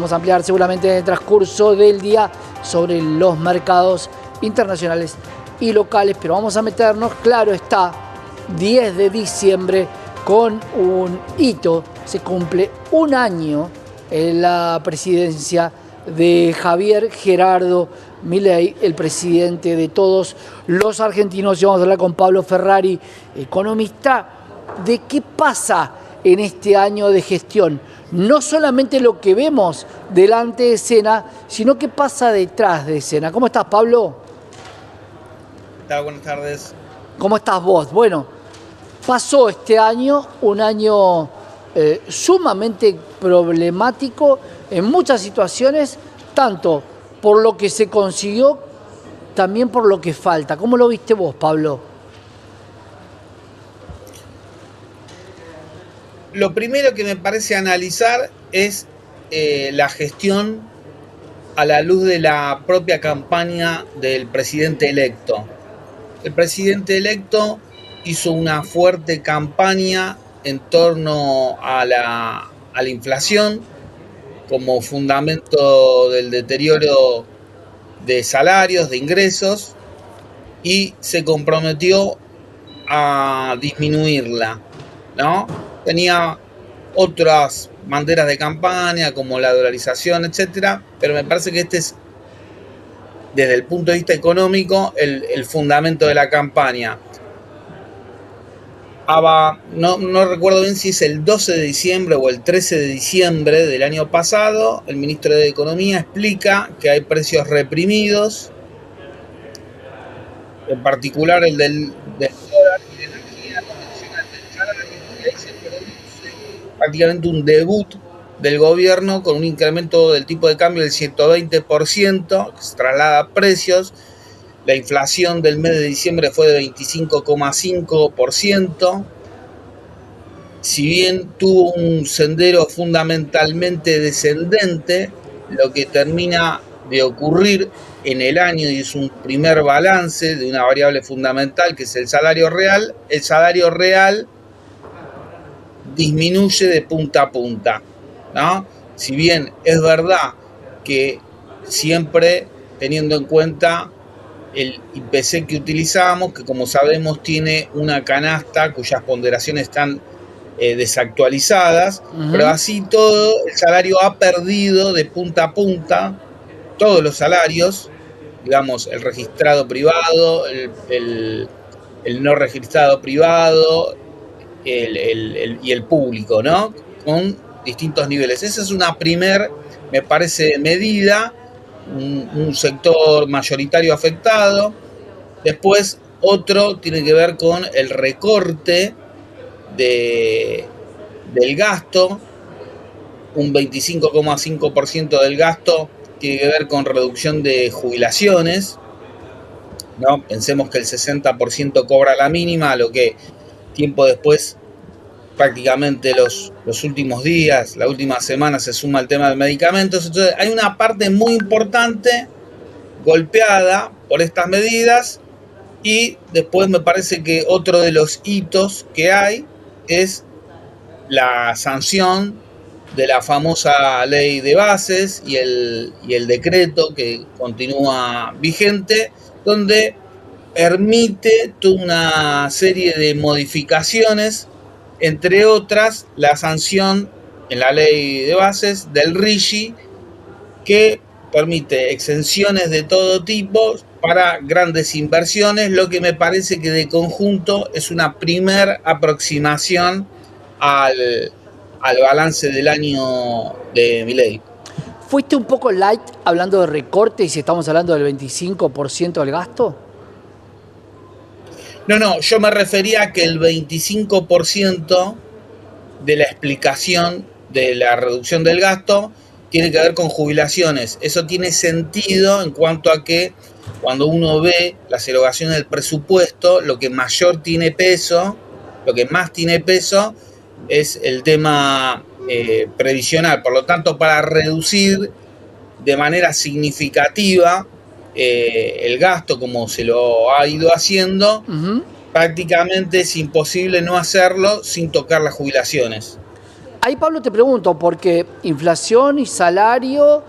Vamos a ampliar seguramente en el transcurso del día sobre los mercados internacionales y locales, pero vamos a meternos, claro está, 10 de diciembre con un hito. Se cumple un año en la presidencia de Javier Gerardo Milei, el presidente de todos los argentinos. Y vamos a hablar con Pablo Ferrari, economista, de qué pasa en este año de gestión. No solamente lo que vemos delante de escena, sino qué pasa detrás de escena. ¿Cómo estás, Pablo? ¿Qué tal? Buenas tardes. ¿Cómo estás vos? Bueno, pasó este año, un año sumamente problemático en muchas situaciones, tanto por lo que se consiguió, también por lo que falta. ¿Cómo lo viste vos, Pablo? Lo primero que me parece analizar es la gestión a la luz de la propia campaña del presidente electo. El presidente electo hizo una fuerte campaña en torno a la inflación como fundamento del deterioro de salarios, de ingresos, y se comprometió a disminuirla, ¿no? Tenía otras banderas de campaña como la dolarización, etcétera, pero me parece que este es, desde el punto de vista económico, el fundamento de la campaña. No recuerdo bien si es el 12 de diciembre o el 13 de diciembre del año pasado, el ministro de Economía explica que hay precios reprimidos, en particular el del dólar y de energía convencional del salario, y ahí se produce prácticamente un debut del gobierno con un incremento del tipo de cambio del 120%, que se traslada a precios. La inflación del mes de diciembre fue de 25,5%. Si bien tuvo un sendero fundamentalmente descendente, lo que termina de ocurrir en el año, y es un primer balance de una variable fundamental que es el salario real disminuye de punta a punta, ¿no? Si bien es verdad que siempre teniendo en cuenta el IPC que utilizamos, que como sabemos tiene una canasta cuyas ponderaciones están desactualizadas, pero así todo, el salario ha perdido de punta a punta, todos los salarios, digamos, el registrado privado, el no registrado privado y el público, ¿no? Con distintos niveles. Esa es una primer, me parece, medida, un sector mayoritario afectado. Después, otro tiene que ver con el recorte del gasto, un 25,5% del gasto tiene que ver con reducción de jubilaciones, ¿no? Pensemos que el 60% cobra la mínima, lo que tiempo después, prácticamente los últimos días, la última semana, se suma el tema de medicamentos. Entonces hay una parte muy importante golpeada por estas medidas, y después me parece que otro de los hitos que hay es la sanción de la famosa ley de bases y el decreto que continúa vigente, donde permite toda una serie de modificaciones, entre otras la sanción en la ley de bases del RIGI, que permite exenciones de todo tipo para grandes inversiones, lo que me parece que de conjunto es una primer aproximación al balance del año de Milei. ¿Fuiste un poco light hablando de recorte y si estamos hablando del 25% del gasto? No, yo me refería a que el 25% de la explicación de la reducción del gasto tiene que ver con jubilaciones. Eso tiene sentido en cuanto a que cuando uno ve las erogaciones del presupuesto, lo que más tiene peso es el tema previsional. Por lo tanto, para reducir de manera significativa el gasto, como se lo ha ido haciendo, prácticamente es imposible no hacerlo sin tocar las jubilaciones. Ahí, Pablo, te pregunto, porque inflación y salario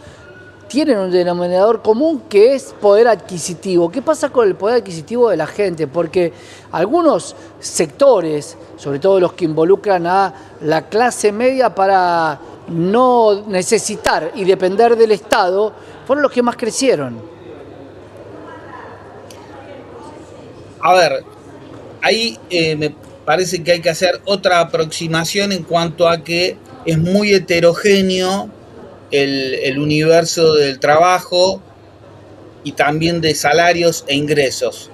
tienen un denominador común que es poder adquisitivo. ¿Qué pasa con el poder adquisitivo de la gente? Porque algunos sectores, sobre todo los que involucran a la clase media para no necesitar y depender del Estado, fueron los que más crecieron. A ver, ahí me parece que hay que hacer otra aproximación en cuanto a que es muy heterogéneo el universo del trabajo y también de salarios e ingresos.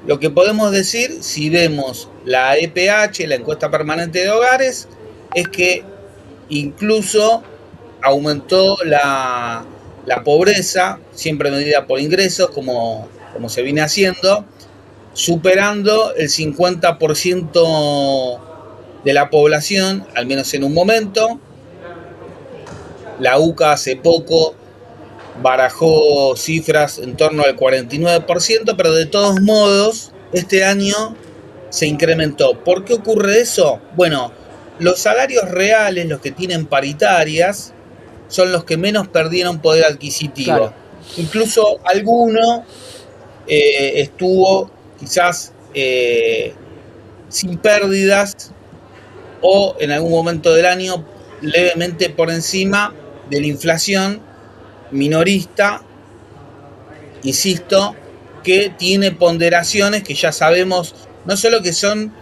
Lo que podemos decir, si vemos la EPH, la encuesta permanente de hogares, es que incluso aumentó la pobreza, siempre medida por ingresos, como se viene haciendo, superando el 50% de la población, al menos en un momento. La UCA hace poco barajó cifras en torno al 49%, pero de todos modos, este año se incrementó. ¿Por qué ocurre eso? Bueno, los salarios reales, los que tienen paritarias, son los que menos perdieron poder adquisitivo. Claro. Incluso alguno estuvo quizás sin pérdidas o en algún momento del año levemente por encima de la inflación minorista, insisto, que tiene ponderaciones que ya sabemos, no solo que son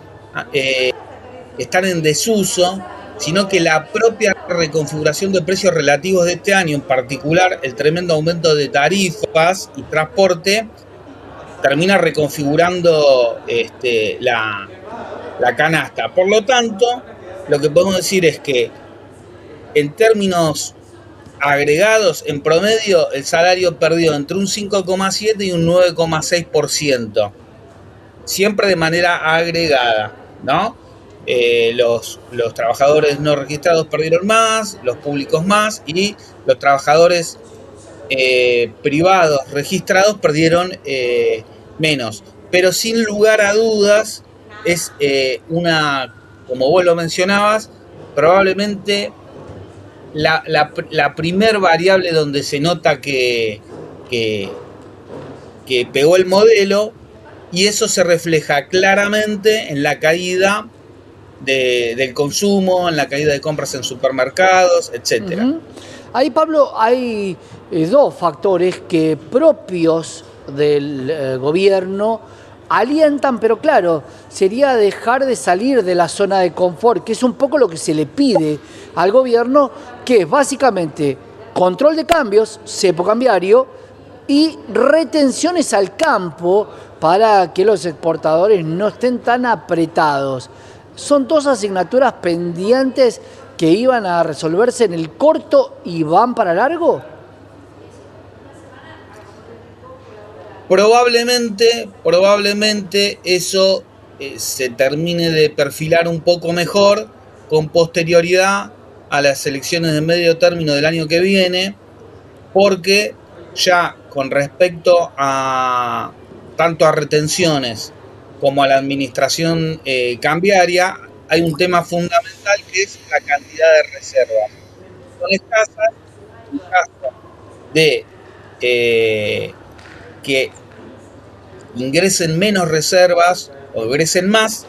están en desuso, sino que la propia reconfiguración de precios relativos de este año, en particular el tremendo aumento de tarifas y transporte, termina reconfigurando la canasta. Por lo tanto, lo que podemos decir es que en términos agregados, en promedio, el salario perdió entre un 5,7 y un 9,6%, siempre de manera agregada, ¿no? Los trabajadores no registrados perdieron más, los públicos más, y los trabajadores privados registrados perdieron menos. Pero sin lugar a dudas es como vos lo mencionabas, probablemente la primer variable donde se nota que pegó el modelo, y eso se refleja claramente en la caída del consumo, en la caída de compras en supermercados, etcétera. Uh-huh. Ahí, Pablo, hay dos factores que propios del gobierno alientan, pero claro, sería dejar de salir de la zona de confort, que es un poco lo que se le pide al gobierno, que es básicamente control de cambios, cepo cambiario, y retenciones al campo para que los exportadores no estén tan apretados. Son dos asignaturas pendientes que iban a resolverse en el corto y van para largo. Probablemente eso se termine de perfilar un poco mejor con posterioridad a las elecciones de medio término del año que viene, porque ya con respecto a tanto a retenciones como a la administración cambiaria, hay un tema fundamental que es la cantidad de reservas. Son escasas, en caso de que ingresen menos reservas o ingresen más,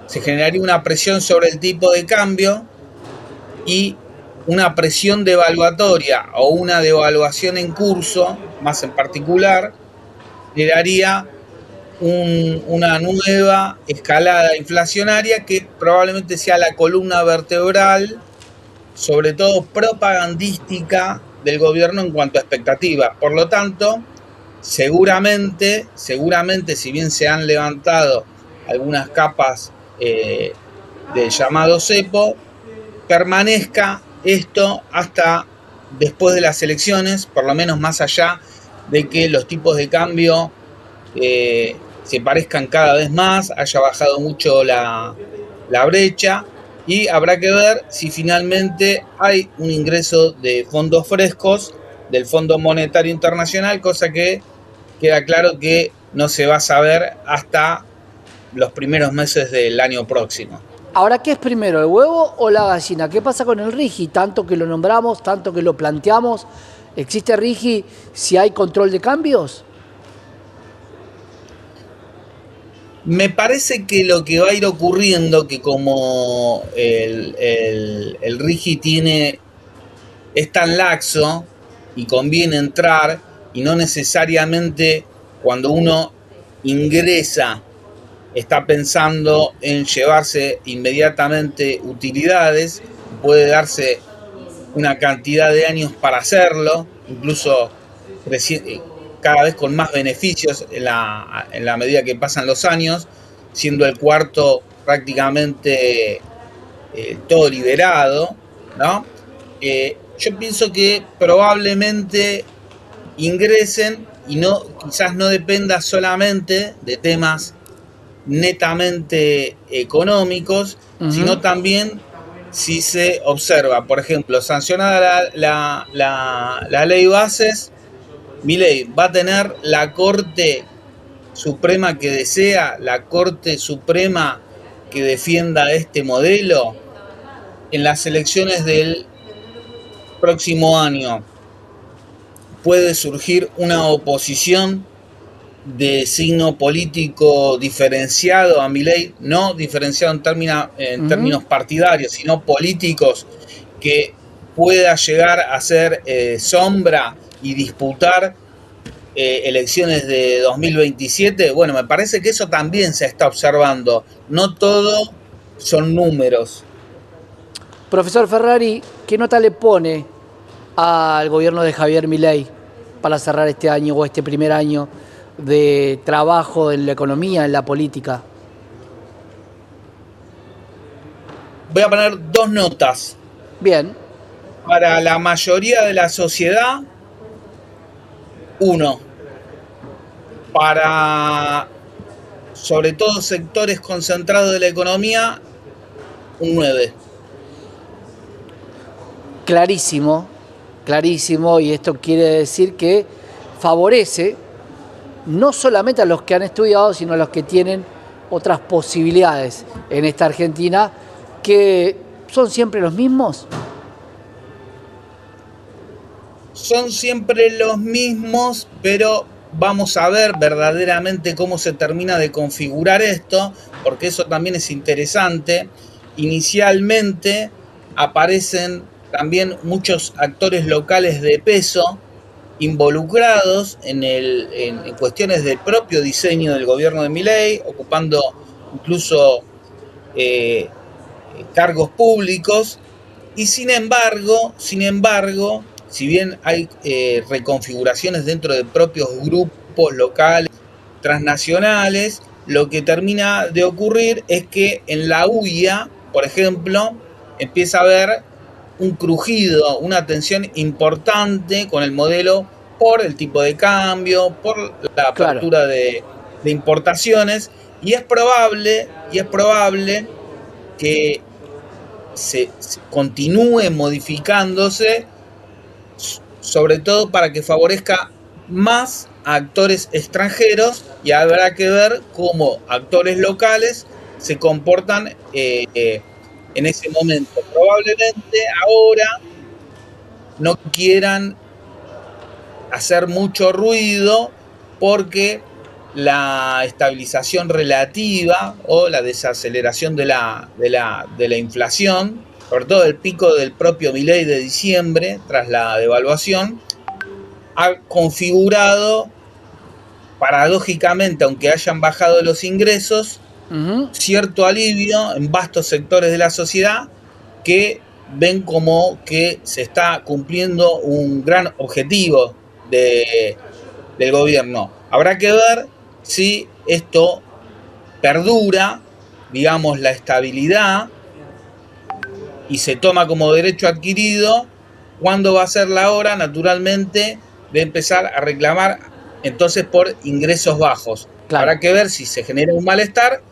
se generaría una presión sobre el tipo de cambio y una presión devaluatoria o una devaluación en curso, más en particular, generaría una nueva escalada inflacionaria que probablemente sea la columna vertebral, sobre todo propagandística, del gobierno en cuanto a expectativas. Por lo tanto, seguramente, si bien se han levantado algunas capas del llamado cepo, permanezca esto hasta después de las elecciones, por lo menos más allá de que los tipos de cambio se parezcan cada vez más, haya bajado mucho la brecha, y habrá que ver si finalmente hay un ingreso de fondos frescos del Fondo Monetario Internacional, cosa que queda claro que no se va a saber hasta los primeros meses del año próximo. Ahora, ¿qué es primero, el huevo o la gallina? ¿Qué pasa con el RIGI? Tanto que lo nombramos, tanto que lo planteamos. ¿Existe RIGI si hay control de cambios? Me parece que lo que va a ir ocurriendo, que como el RIGI es tan laxo y conviene entrar, y no necesariamente cuando uno ingresa está pensando en llevarse inmediatamente utilidades, puede darse una cantidad de años para hacerlo, incluso cada vez con más beneficios en la medida que pasan los años, siendo el cuarto prácticamente todo liberado, ¿no? Yo pienso que probablemente ingresen y quizás no dependa solamente de temas netamente económicos, sino también si se observa, por ejemplo, sancionada la ley bases, Milei va a tener la Corte Suprema que desea, la Corte Suprema que defienda este modelo en las elecciones del próximo año. Puede surgir una oposición de signo político diferenciado a Milei, no diferenciado en términos partidarios, sino políticos, que pueda llegar a ser sombra y disputar elecciones de 2027. Bueno, me parece que eso también se está observando. No todo son números. Profesor Ferrari, ¿qué nota le pone al gobierno de Javier Milei para cerrar este año o este primer año de trabajo en la economía, en la política? Voy a poner 2 notas. Bien. Para la mayoría de la sociedad, 1. Para, sobre todo, sectores concentrados de la economía, un 9. Clarísimo, clarísimo, y esto quiere decir que favorece no solamente a los que han estudiado, sino a los que tienen otras posibilidades en esta Argentina, que son siempre los mismos. Son siempre los mismos, pero vamos a ver verdaderamente cómo se termina de configurar esto, porque eso también es interesante. Inicialmente aparecen también muchos actores locales de peso involucrados en cuestiones del propio diseño del gobierno de Milei, ocupando incluso cargos públicos, y sin embargo, si bien hay reconfiguraciones dentro de propios grupos locales, transnacionales, lo que termina de ocurrir es que en la UIA, por ejemplo, empieza a haber un crujido, una tensión importante con el modelo por el tipo de cambio, por la apertura de importaciones, y es probable que se continúe modificándose, sobre todo para que favorezca más a actores extranjeros, y habrá que ver cómo actores locales se comportan en ese momento. Probablemente ahora no quieran hacer mucho ruido porque la estabilización relativa o la desaceleración de la inflación, sobre todo el pico del propio Milei de diciembre tras la devaluación, ha configurado paradójicamente, aunque hayan bajado los ingresos, cierto alivio en vastos sectores de la sociedad que ven como que se está cumpliendo un gran objetivo del gobierno. Habrá que ver si esto perdura, digamos, la estabilidad, y se toma como derecho adquirido. ¿Cuándo va a ser la hora, naturalmente, de empezar a reclamar entonces por ingresos bajos? Claro. Habrá que ver si se genera un malestar,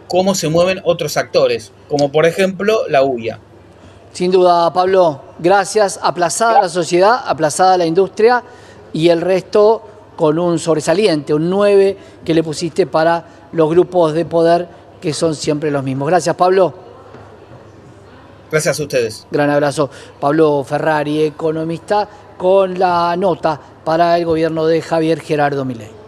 cómo se mueven otros actores, como por ejemplo la UIA. Sin duda, Pablo, gracias. Aplazada la sociedad, aplazada la industria, y el resto con un sobresaliente, un 9 que le pusiste para los grupos de poder, que son siempre los mismos. Gracias, Pablo. Gracias a ustedes. Gran abrazo. Pablo Ferrari, economista, con la nota para el gobierno de Javier Gerardo Milei.